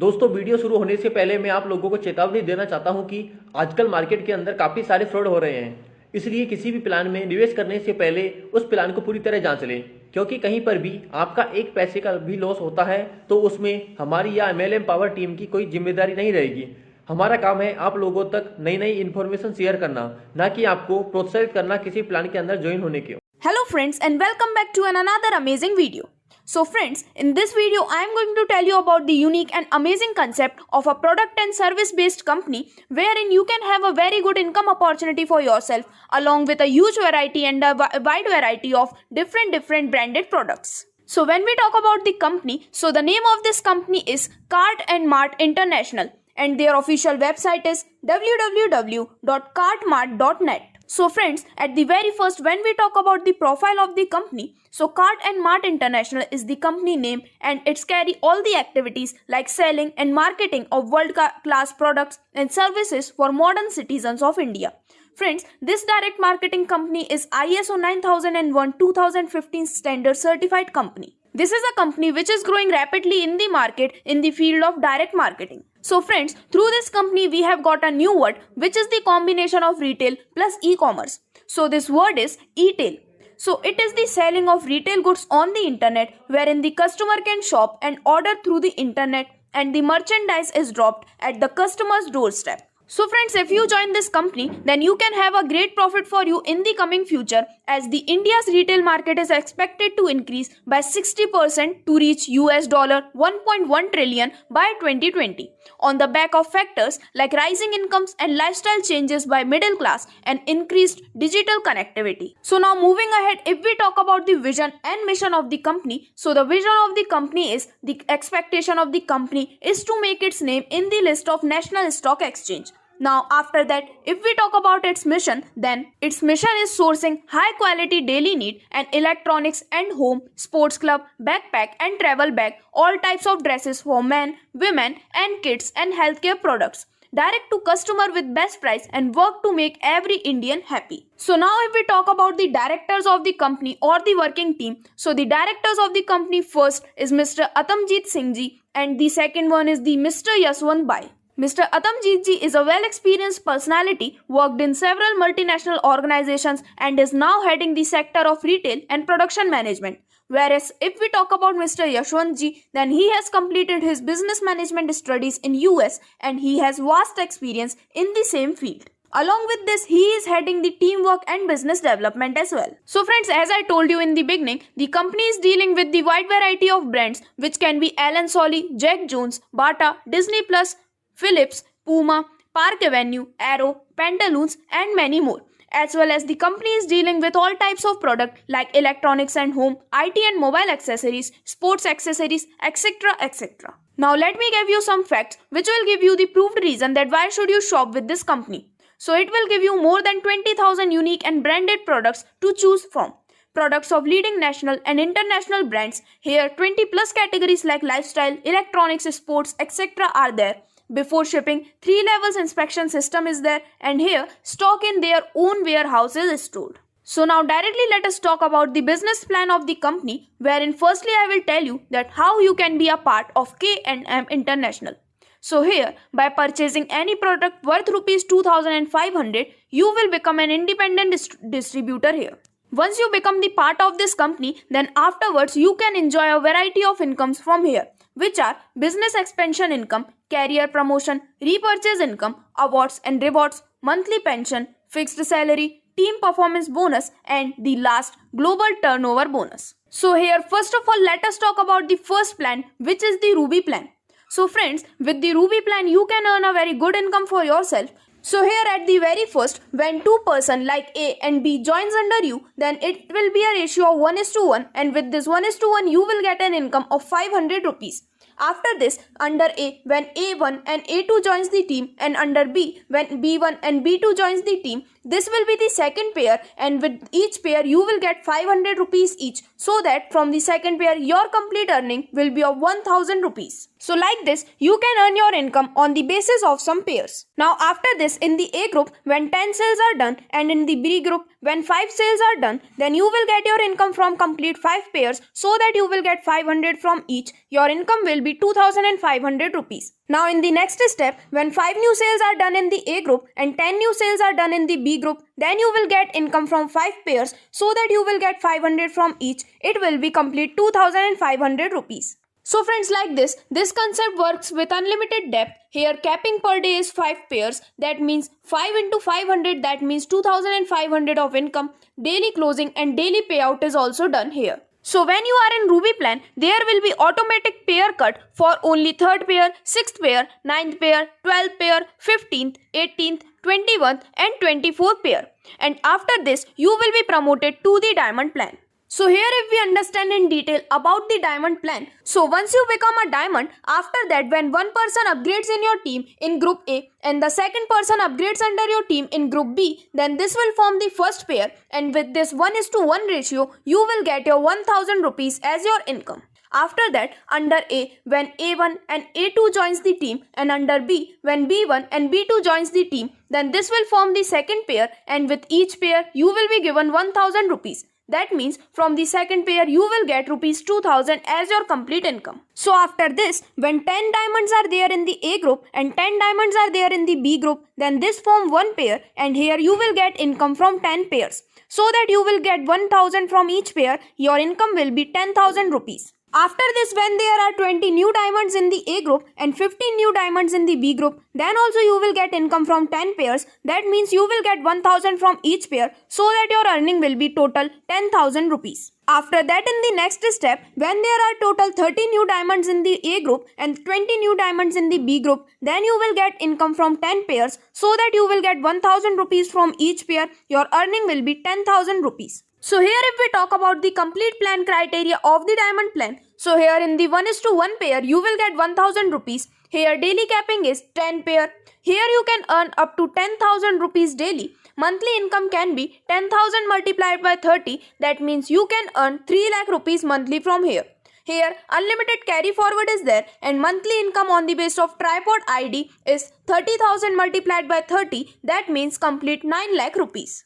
दोस्तों वीडियो शुरू होने से पहले मैं आप लोगों को चेतावनी देना चाहता हूं कि आजकल मार्केट के अंदर काफ़ी सारे फ्रॉड हो रहे हैं। इसलिए किसी भी प्लान में निवेश करने से पहले उस प्लान को पूरी तरह जांच लें, क्योंकि कहीं पर भी आपका एक पैसे का भी लॉस होता है तो उसमें हमारी या MLM पावर टीम की कोई जिम्मेदारी नहीं रहेगी। हमारा काम है आप लोगों तक नई नई इन्फॉर्मेशन शेयर करना, ना कि आपको प्रोत्साहित करना किसी प्लान के अंदर ज्वाइन होने के। Hello friends and welcome back to another amazing video. So friends, in this video I am going to tell you about the unique and amazing concept of a product and service based company wherein you can have a very good income opportunity for yourself along with a huge variety and a wide variety of different branded products. So when we talk about the company, so the name of this company is Cart and Mart International and their official website is www.cartmart.net. So friends, at the very first, when we talk about the profile of the company, so Cart and Mart International is the company name and it's carry all the activities like selling and marketing of world-class products and services for modern citizens of India. Friends, this direct marketing company is ISO 9001-2015 standard certified company. This is a company which is growing rapidly in the market in the field of direct marketing. So friends, through this company we have got a new word which is the combination of retail plus e-commerce. So this word is e-tail. So it is the selling of retail goods on the internet wherein the customer can shop and order through the internet and the merchandise is dropped at the customer's doorstep. So friends, if you join this company, then you can have a great profit for you in the coming future as the India's retail market is expected to increase by 60% to reach $1.1 trillion by 2020 on the back of factors like rising incomes and lifestyle changes by middle class and increased digital connectivity. So now moving ahead, if we talk about the vision and mission of the company, so the vision of the company is the expectation of the company is to make its name in the list of National Stock Exchange. Now after that, if we talk about its mission, then its mission is sourcing high quality daily need and electronics and home, sports club, backpack and travel bag, all types of dresses for men, women and kids and healthcare products. Direct to customer with best price and work to make every Indian happy. So now if we talk about the directors of the company or the working team, so the directors of the company first is Mr. Atamjeet Singh ji and the second one is the Mr. Yaswant Bai. Mr. Atamjeet ji is a well-experienced personality, worked in several multinational organizations and is now heading the sector of retail and production management. Whereas if we talk about Mr. Yashwant ji, then he has completed his business management studies in US and he has vast experience in the same field. Along with this, he is heading the teamwork and business development as well. So friends, as I told you in the beginning, the company is dealing with the wide variety of brands which can be Allen Solly, Jack Jones, Bata, Disney Plus, Philips, Puma, Park Avenue, Arrow, Pantaloons and many more. As well as the company is dealing with all types of product like electronics and home, IT and mobile accessories, sports accessories, etc. etc. Now let me give you some facts which will give you the proved reason that why should you shop with this company. So it will give you more than 20,000 unique and branded products to choose from. Products of leading national and international brands. Here 20 plus categories like lifestyle, electronics, sports, etc. are there. Before shipping, 3 levels inspection system is there and here stock in their own warehouses is stored. So now directly let us talk about the business plan of the company wherein firstly I will tell you that how you can be a part of K&M International. So here by purchasing any product worth rupees 2,500 you will become an independent distributor here. Once you become the part of this company, then afterwards you can enjoy a variety of incomes from here, which are business expansion income, career promotion, repurchase income, awards and rewards, monthly pension, fixed salary, team performance bonus, and the last global turnover bonus. So here first of all let us talk about the first plan, which is the Ruby plan. So friends, with the Ruby plan you can earn a very good income for yourself. So here at the very first, when two person like A and B joins under you, then it will be a ratio of 1:1 and with this 1:1 you will get an income of 500 rupees. After this, under A, when A1 and A2 joins the team and under B, when B1 and B2 joins the team, this will be the second pair, and with each pair you will get 500 rupees each, so that from the second pair your complete earning will be of 1000 rupees. So like this, you can earn your income on the basis of some pairs. Now after this, in the A group, when 10 sales are done, and in the B group, when 5 sales are done, then you will get your income from complete 5 pairs, so that you will get 500 from each. Your income will be 2500 rupees. Now in the next step, when 5 new sales are done in the A group and 10 new sales are done in the B group, then you will get income from 5 pairs, so that you will get 500 from each. It will be complete 2500 rupees. So friends, like this concept works with unlimited depth. Here capping per day is 5 pairs, that means 5 into 500, that means 2500 of income. Daily closing and daily payout is also done here. So when you are in Ruby plan, there will be automatic pair cut for only 3rd pair, 6th pair, 9th pair, 12th pair, 15th, 18th, 21st and 24th pair. And after this, you will be promoted to the diamond plan. So here if we understand in detail about the diamond plan, so once you become a diamond, after that when one person upgrades in your team in group A and the second person upgrades under your team in group B, then this will form the first pair, and with this 1:1 ratio, you will get your 1000 rupees as your income. After that, under A, when A1 and A2 joins the team, and under B, when B1 and B2 joins the team, then this will form the second pair, and with each pair, you will be given 1000 rupees. That means from the second pair you will get rupees 2000 as your complete income. So after this, when 10 diamonds are there in the A group and 10 diamonds are there in the B group, then this form one pair, and here you will get income from 10 pairs. So that you will get 1000 from each pair, your income will be 10,000 rupees. After this, when there are 20 new diamonds in the A group and 15 new diamonds in the B group, then also you will get income from 10 pairs. That means you will get 1000 from each pair, so that your earning will be total 10,000 rupees. After that, in the next step, when there are total 30 new diamonds in the A group and 20 new diamonds in the B group, then you will get income from 10 pairs, so that you will get 1000 rupees from each pair. Your earning will be 10,000 rupees. So here if we talk about the complete plan criteria of the diamond plan, so here in the 1:1 pair you will get 1000 rupees. Here daily capping is 10 pair. Here you can earn up to 10,000 rupees daily. Monthly income can be 10,000 multiplied by 30, that means you can earn 3 lakh rupees monthly from here. Here unlimited carry forward is there, and monthly income on the base of tripod ID is 30,000 multiplied by 30, that means complete 9 lakh rupees.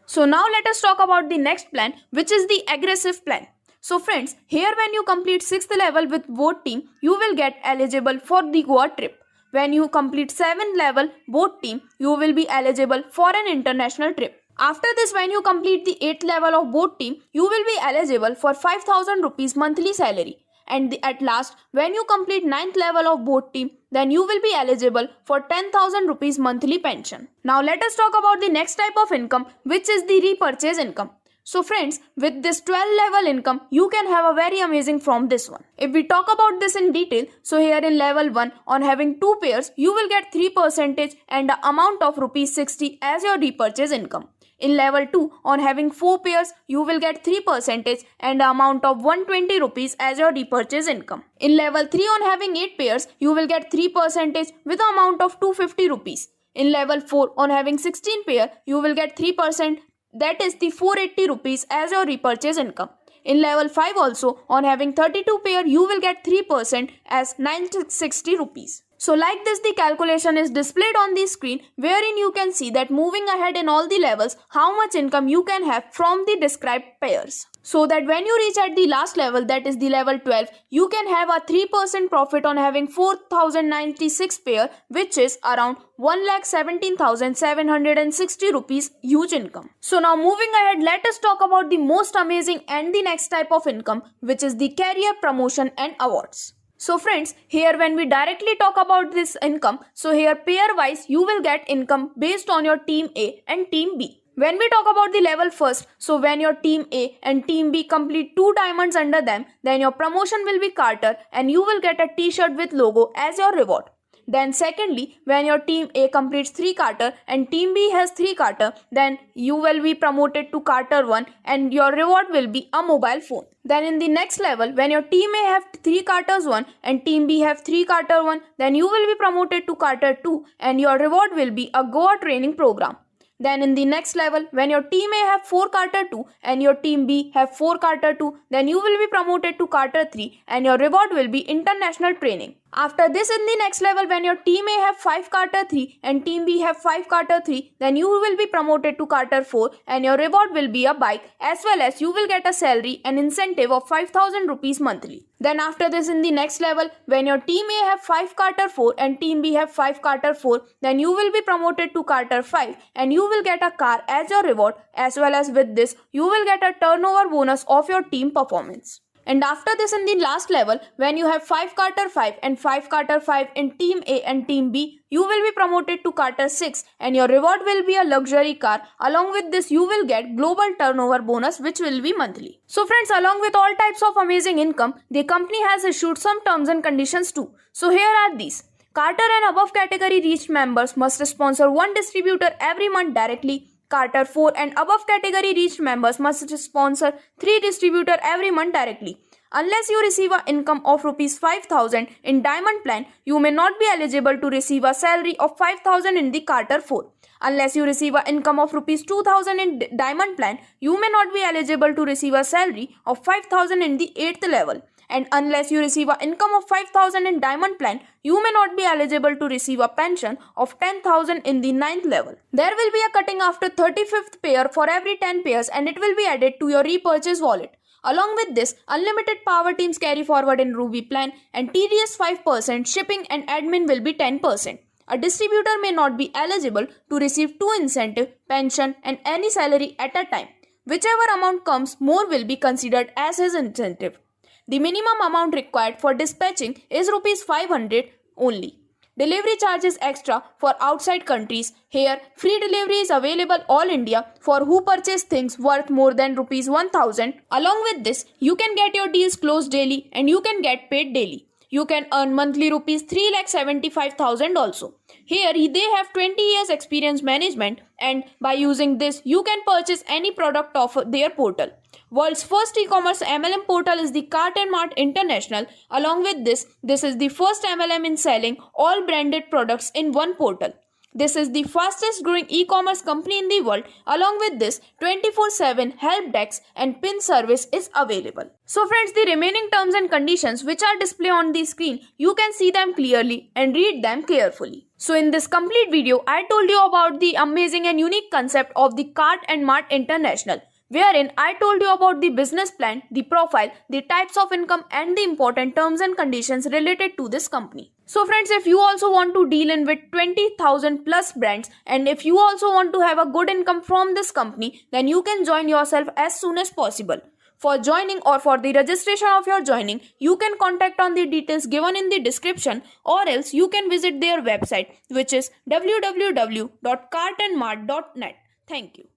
So now let us talk about the next plan, which is the aggressive plan. So friends, here when you complete 6th level with boat team, you will get eligible for the Goa trip. When you complete 7th level boat team, you will be eligible for an international trip. After this, when you complete the 8th level of boat team, you will be eligible for 5,000 rupees monthly salary. And at last, when you complete 9th level of boat team, then you will be eligible for 10,000 rupees monthly pension. Now let us talk about the next type of income, which is the repurchase income. So friends, with this 12 level income, you can have a very amazing from this one. If we talk about this in detail, so here in level 1, on having 2 pairs, you will get 3% and the amount of rupees 60 as your repurchase income. In level 2, on having 4 pairs, you will get 3% and the amount of 120 rupees as your repurchase income. In level 3, on having 8 pairs, you will get 3% with the amount of 250 rupees. In level 4, on having 16 pair, you will get 3%, that is the 480 rupees as your repurchase income. In level 5 also, on having 32 pair, you will get 3% as 960 rupees. So like this, the calculation is displayed on the screen, wherein you can see that moving ahead in all the levels, how much income you can have from the described pairs. So that when you reach at the last level, that is the level 12, you can have a 3% profit on having 4,096 pair, which is around 1,17,760 rupees huge income. So now moving ahead, let us talk about the most amazing and the next type of income, which is the career promotion and awards. So friends, here when we directly talk about this income, so here pair wise you will get income based on your team A and team B. When we talk about the level first, so when your team A and team B complete 2 diamonds under them, then your promotion will be Carter and you will get a t-shirt with logo as your reward. Then secondly, when your team A completes 3 Carter and team B has 3 Carter, then you will be promoted to Carter 1 and your reward will be a mobile phone. Then in the next level, when your team A have 3 Carters 1 and team B have 3 Carter 1, then you will be promoted to Carter 2 and your reward will be a Goa training program. Then in the next level, when your team A have 4 Carter 2 and your team B have 4 Carter 2, then you will be promoted to Carter 3 and your reward will be international training. After this, in the next level, when your team A have 5 Carter 3 and team B have 5 Carter 3, then you will be promoted to Carter 4 and your reward will be a bike, as well as you will get a salary and incentive of 5,000 rupees monthly. Then after this, in the next level, when your team A have 5 Carter 4 and team B have 5 Carter 4, then you will be promoted to Carter 5 and you will get a car as your reward, as well as with this you will get a turnover bonus of your team performance. And after this, in the last level, when you have 5 Carter 5 and 5 Carter 5 in team A and team B, you will be promoted to Carter 6 and your reward will be a luxury car. Along with this, you will get global turnover bonus, which will be monthly. So friends, along with all types of amazing income, the company has issued some terms and conditions too. So here are these. Carter and above category reached members must sponsor one distributor every month directly. Carter 4 and above category reached members must sponsor 3 distributors every month directly. Unless you receive an income of Rs 5,000 in Diamond Plan, you may not be eligible to receive a salary of 5,000 in the Carter 4. Unless you receive an income of Rs 2,000 in Diamond Plan, you may not be eligible to receive a salary of 5,000 in the 8th level. And unless you receive an income of 5,000 in Diamond Plan, you may not be eligible to receive a pension of 10,000 in the 9th level. There will be a cutting after 35th pair for every 10 pairs and it will be added to your repurchase wallet. Along with this, unlimited power teams carry forward in Ruby Plan and TDS 5%, shipping and admin will be 10%. A distributor may not be eligible to receive 2 incentive, pension and any salary at a time. Whichever amount comes more will be considered as his incentive. The minimum amount required for dispatching is Rs 500 only. Delivery charges extra for outside countries. Here, free delivery is available all India for who purchase things worth more than Rs 1000. Along with this, you can get your deals closed daily and you can get paid daily. You can earn monthly Rs 3,75,000 also. Here, they have 20 years experience management and by using this, you can purchase any product of their portal. World's first e-commerce MLM portal is the Cart and Mart International. Along with this is the first MLM in selling all branded products in one portal. This is the fastest growing e-commerce company in the world. Along with this, 24/7 help desk and PIN service is available. So friends, the remaining terms and conditions which are displayed on the screen, you can see them clearly and read them carefully. So in this complete video, I told you about the amazing and unique concept of the Cart and Mart International, wherein I told you about the business plan, the profile, the types of income and the important terms and conditions related to this company. So friends, if you also want to deal in with 20,000 plus brands and if you also want to have a good income from this company, then you can join yourself as soon as possible. For joining or for the registration of your joining, you can contact on the details given in the description or else you can visit their website, which is www.cartandmart.net. Thank you.